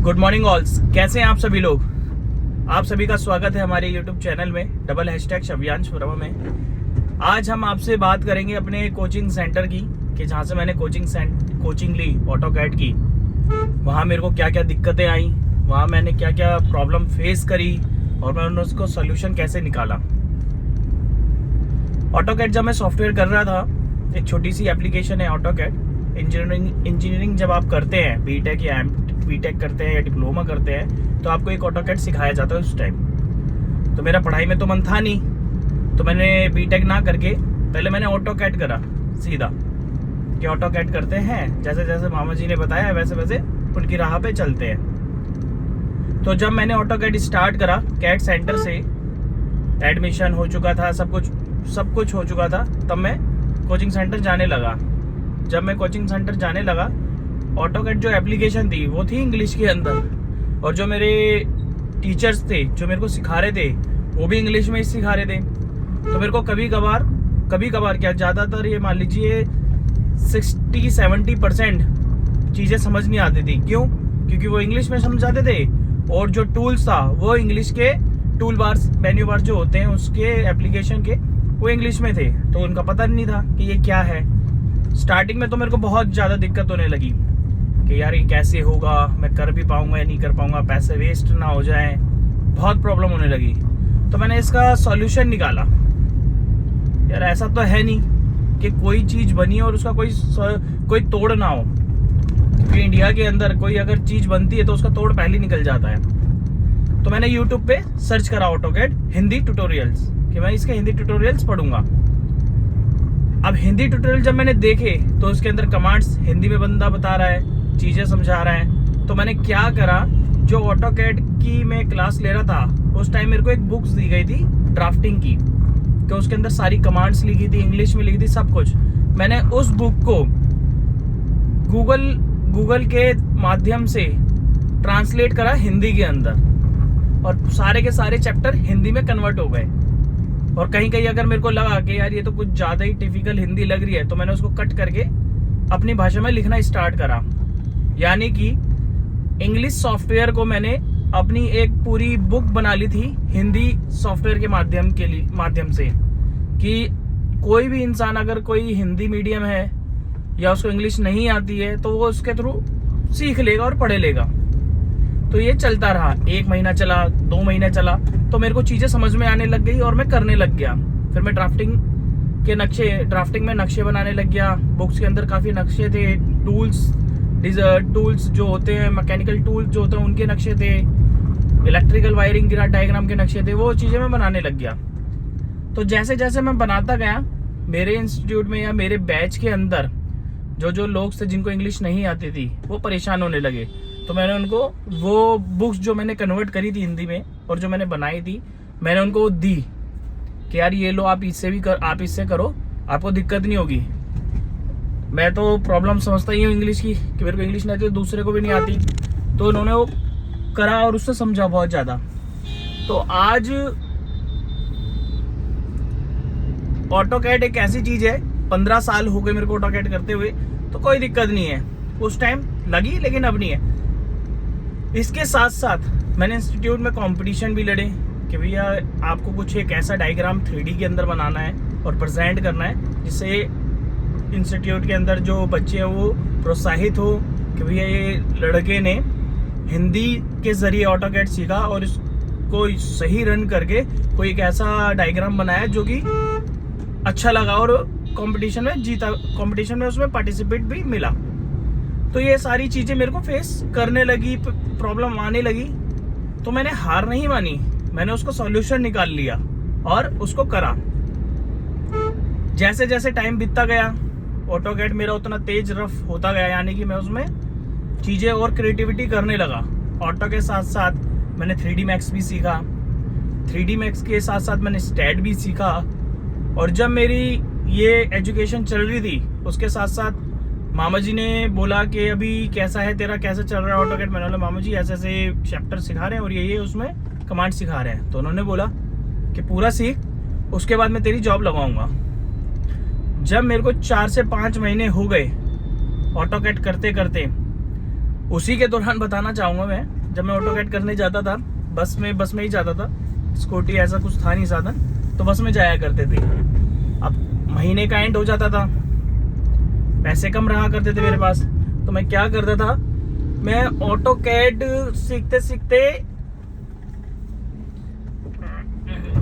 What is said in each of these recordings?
Good morning ऑल्स, कैसे हैं आप सभी लोग। आप सभी का स्वागत है हमारे यूट्यूब चैनल में #शव्यांश वर्मा में। आज हम आपसे बात करेंगे अपने कोचिंग सेंटर की कि जहाँ से मैंने कोचिंग ली ऑटोकैड की। वहाँ मेरे को क्या क्या दिक्कतें आई, वहाँ मैंने क्या क्या प्रॉब्लम फेस करी और मैंने उसको सोल्यूशन कैसे निकाला। ऑटोकैड जब मैं सॉफ्टवेयर कर रहा था, एक छोटी सी एप्लीकेशन है ऑटोकैड। इंजीनियरिंग जब आप करते हैं, बीटेक या बीटेक करते हैं या डिप्लोमा करते हैं, तो आपको एक ऑटोकैड सिखाया जाता है उस टाइम। तो मेरा पढ़ाई में तो मन था नहीं, तो मैंने बीटेक ना करके पहले मैंने ऑटोकैड करा सीधा कि ऑटोकैड करते हैं, जैसे जैसे मामा जी ने बताया वैसे वैसे उनकी राह पे चलते हैं। तो जब मैंने ऑटोकैड स्टार्ट करा, कैड सेंटर से एडमिशन हो चुका था, सब कुछ हो चुका था, तब मैं कोचिंग सेंटर जाने लगा। जब मैं कोचिंग सेंटर जाने लगा, ऑटोकैड जो एप्लीकेशन थी वो थी इंग्लिश के अंदर, और जो मेरे टीचर्स थे जो मेरे को सिखा रहे थे वो भी इंग्लिश में ही सिखा रहे थे। तो मेरे को कभी कभार क्या, ज़्यादातर ये मान लीजिए 60-70% चीज़ें समझ नहीं आती थी। क्यों? क्योंकि वो इंग्लिश में समझाते थे और जो टूल्स था वो इंग्लिश के टूल बार्स, मेन्यू बार जो होते हैं उसके एप्लीकेशन के, वो इंग्लिश में थे, तो उनका पता नहीं था कि ये क्या है। स्टार्टिंग में तो मेरे को बहुत ज़्यादा दिक्कत होने लगी कि यार ये कैसे होगा, मैं कर भी पाऊंगा या नहीं कर पाऊंगा, पैसे वेस्ट ना हो जाए, बहुत प्रॉब्लम होने लगी। तो मैंने इसका सॉल्यूशन निकाला। यार ऐसा तो है नहीं कि कोई चीज़ बनी और उसका कोई तोड़ ना हो, क्योंकि इंडिया के अंदर कोई अगर चीज़ बनती है तो उसका तोड़ पहले निकल जाता है। तो मैंने यूट्यूब पे सर्च करा ऑटोकैड हिंदी ट्यूटोरियल्स कि मैं इसके हिंदी ट्यूटोरियल्स पढ़ूंगा। अब हिंदी ट्यूटोरियल जब मैंने देखे तो उसके अंदर कमांड्स हिंदी में बंदा बता रहा है, चीज़ें समझा रहा है। तो मैंने क्या करा, जो ऑटोकैड की मैं क्लास ले रहा था उस टाइम मेरे को एक बुक्स दी गई थी ड्राफ्टिंग की, तो उसके अंदर सारी कमांड्स लिखी थी, इंग्लिश में लिखी थी, सब कुछ। मैंने उस बुक को गूगल के माध्यम से ट्रांसलेट करा हिंदी के अंदर, और सारे के सारे चैप्टर हिंदी में कन्वर्ट हो गए। और कहीं कहीं अगर मेरे को लगा कि यार ये तो कुछ ज़्यादा ही टिपिकल हिंदी लग रही है, तो मैंने उसको कट करके अपनी भाषा में लिखना स्टार्ट करा। यानी कि इंग्लिश सॉफ्टवेयर को मैंने अपनी एक पूरी बुक बना ली थी हिंदी सॉफ्टवेयर के माध्यम से, कि कोई भी इंसान अगर कोई हिंदी मीडियम है या उसको इंग्लिश नहीं आती है तो वो उसके थ्रू सीख लेगा और पढ़ लेगा। तो ये चलता रहा, 1 महीना चला, 2 महीने चला, तो मेरे को चीज़ें समझ में आने लग गई और मैं करने लग गया। फिर मैं ड्राफ्टिंग में नक्शे बनाने लग गया। बुक्स के अंदर काफ़ी नक्शे थे, टूल्स जो होते हैं, मैकेनिकल टूल्स जो होते हैं उनके नक्शे थे, इलेक्ट्रिकल वायरिंग की डायग्राम के नक्शे थे, वो चीज़ें मैं बनाने लग गया। तो जैसे जैसे मैं बनाता गया, मेरे इंस्टीट्यूट में या मेरे बैच के अंदर जो लोग थे जिनको इंग्लिश नहीं आती थी वो परेशान होने लगे। तो मैंने उनको वो बुक्स जो मैंने कन्वर्ट करी थी हिंदी में और जो मैंने बनाई थी, मैंने उनको दी कि यार ये लो, आप इससे करो, आपको दिक्कत नहीं होगी। मैं तो प्रॉब्लम समझता ही हूँ इंग्लिश की, कि मेरे को इंग्लिश नहीं आती, दूसरे को भी नहीं आती। तो उन्होंने वो करा और उससे समझा बहुत ज़्यादा। तो आज ऑटोकैड एक ऐसी चीज़ है, 15 साल हो गए मेरे को ऑटोकैड करते हुए, तो कोई दिक्कत नहीं है। उस टाइम लगी लेकिन अब नहीं है। इसके साथ साथ मैंने इंस्टीट्यूट में कंपटीशन भी लड़े कि भैया आपको कुछ एक ऐसा डायग्राम 3D के अंदर बनाना है और प्रेजेंट करना है, जिससे इंस्टीट्यूट के अंदर जो बच्चे हैं वो प्रोत्साहित हो कि भैया ये लड़के ने हिंदी के ज़रिए ऑटोकैड सीखा और इसको सही रन करके कोई एक ऐसा डायग्राम बनाया जो कि अच्छा लगा और कंपटीशन में जीता, कंपटीशन में उसमें पार्टिसिपेट भी मिला। तो ये सारी चीज़ें मेरे को फेस करने लगी, प्रॉब्लम आने लगी, तो मैंने हार नहीं मानी, मैंने उसको सॉल्यूशन निकाल लिया और उसको करा। जैसे जैसे टाइम बीतता गया, ऑटोकैड मेरा उतना तेज रफ होता गया, यानी कि मैं उसमें चीज़ें और क्रिएटिविटी करने लगा। ऑटो के साथ साथ मैंने 3D मैक्स भी सीखा, 3D मैक्स के साथ साथ मैंने स्टैट भी सीखा। और जब मेरी ये एजुकेशन चल रही थी, उसके साथ साथ मामा जी ने बोला कि अभी कैसा है तेरा, कैसे चल रहा है ऑटोकैड। मैंने बोला मामा जी ऐसे ऐसे चैप्टर सिखा रहे हैं और ये उसमें कमांड सिखा रहे हैं। तो उन्होंने बोला कि पूरा सीख, उसके बाद मैं तेरी जॉब लगाऊंगा। जब मेरे को 4 से 5 महीने हो गए ऑटोकैड करते करते, उसी के दौरान बताना चाहूँगा मैं, जब मैं ऑटोकैड करने जाता था बस में ही जाता था, स्कूटी ऐसा कुछ था नहीं साधन, तो बस में जाया करते थे। अब महीने का एंड हो जाता था, पैसे कम रहा करते थे मेरे पास, तो मैं क्या करता था, मैं ऑटोकैड सीखते सीखते,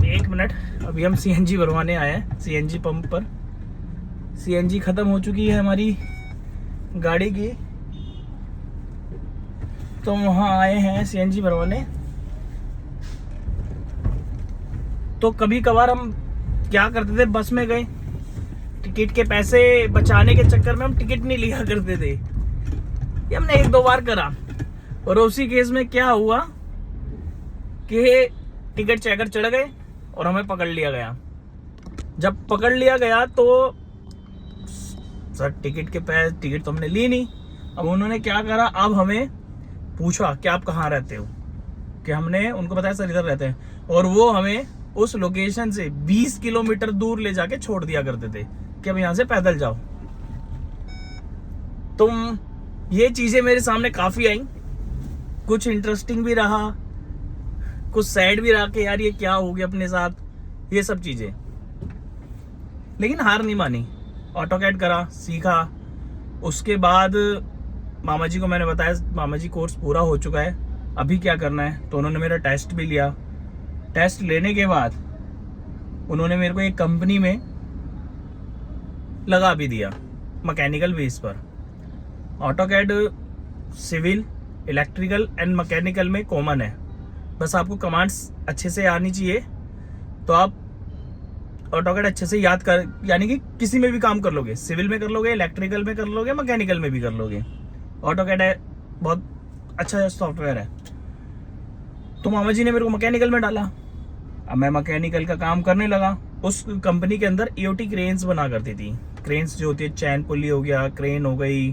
एक मिनट, अभी हम सीएनजी भरवाने आए हैं, सीएनजी पंप पर। सीएनजी खत्म हो चुकी है हमारी गाड़ी की, तो वहाँ आए हैं सीएनजी भरवाने। तो कभी कभार हम क्या करते थे, बस में गए, टिकट के पैसे बचाने के चक्कर में हम टिकट नहीं लिया करते थे। ये हमने 1-2 बार करा, और उसी केस में क्या हुआ कि टिकट चेकर चढ़ गए और हमें पकड़ लिया गया। जब पकड़ लिया गया तो सर टिकट तो हमने ली नहीं। अब उन्होंने क्या करा, अब हमें पूछा कि आप कहाँ रहते हो, कि हमने उनको बताया सर इधर रहते हैं, और वो हमें उस लोकेशन से 20 किलोमीटर दूर ले जाके छोड़ दिया करते थे कि अब यहाँ से पैदल जाओ। तुम ये चीजें मेरे सामने काफी आई, कुछ इंटरेस्टिंग भी रहा, कुछ सैड भी रहा कि यार ये क्या हो गया अपने साथ, ये सब चीजें। लेकिन हार नहीं मानी, ऑटोकैड करा, सीखा। उसके बाद मामा जी को मैंने बताया, मामा जी कोर्स पूरा हो चुका है, अभी क्या करना है, तो उन्होंने मेरा टेस्ट भी लिया। टेस्ट लेने के बाद उन्होंने मेरे को एक कंपनी में लगा भी दिया, मैकेनिकल बेस पर। AutoCAD civil, electrical and mechanical में कॉमन है, बस आपको कमांड्स अच्छे से आनी चाहिए, तो आप ऑटोकैड अच्छे से याद कर, यानी कि किसी में भी काम कर लोगे, सिविल में कर लोगे, इलेक्ट्रिकल में कर लोगे, मैकेनिकल में भी कर लोगे। ऑटोकैड है, बहुत अच्छा सॉफ्टवेयर है। तो मामा जी ने मेरे को मैकेनिकल में डाला। अब मैं मैकेनिकल का काम करने लगा। उस कंपनी के अंदर ईओटी क्रेन्स बना करती थी, क्रेन्स जो होती है, चैन पुली हो गया, क्रेन हो गई,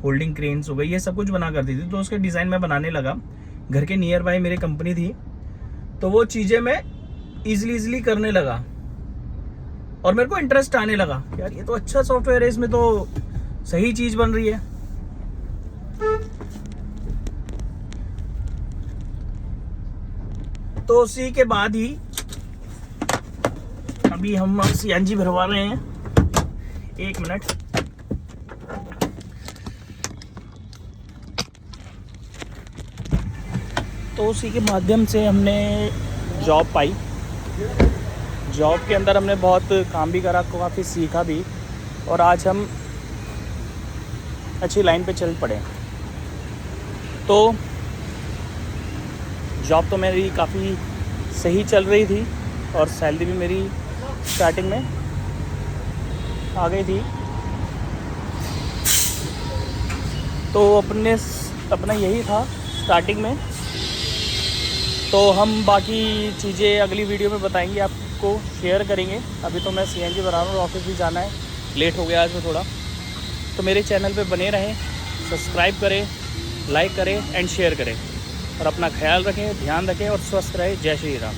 होल्डिंग क्रेन्स हो गई, ये सब कुछ बना करती थी। तो उसके डिज़ाइन में बनाने लगा। घर के नियर बाय मेरी कंपनी थी, तो वो चीज़ें मैं ईजिली करने लगा, और मेरे को इंटरेस्ट आने लगा, यार ये तो अच्छा सॉफ्टवेयर है, इसमें तो सही चीज़ बन रही है। तो उसी के बाद ही अभी हम सीएनजी भरवा रहे हैं, 1 मिनट। तो उसी के माध्यम से हमने जॉब पाई। जॉब के अंदर हमने बहुत काम भी करा, काफ़ी सीखा भी, और आज हम अच्छी लाइन पे चल पड़े। तो जॉब तो मेरी काफ़ी सही चल रही थी, और सैलरी भी मेरी स्टार्टिंग में आ गई थी। तो अपना यही था स्टार्टिंग में। तो हम बाकी चीज़ें अगली वीडियो में बताएंगे, आपको शेयर करेंगे। अभी तो मैं सीएनजी भरा रहा हूँ, ऑफिस भी जाना है, लेट हो गया आज में थोड़ा। तो मेरे चैनल पे बने रहें, सब्सक्राइब करें, लाइक करें एंड शेयर करें, और अपना ख्याल रखें, ध्यान रखें और स्वस्थ रहें। जय श्री राम।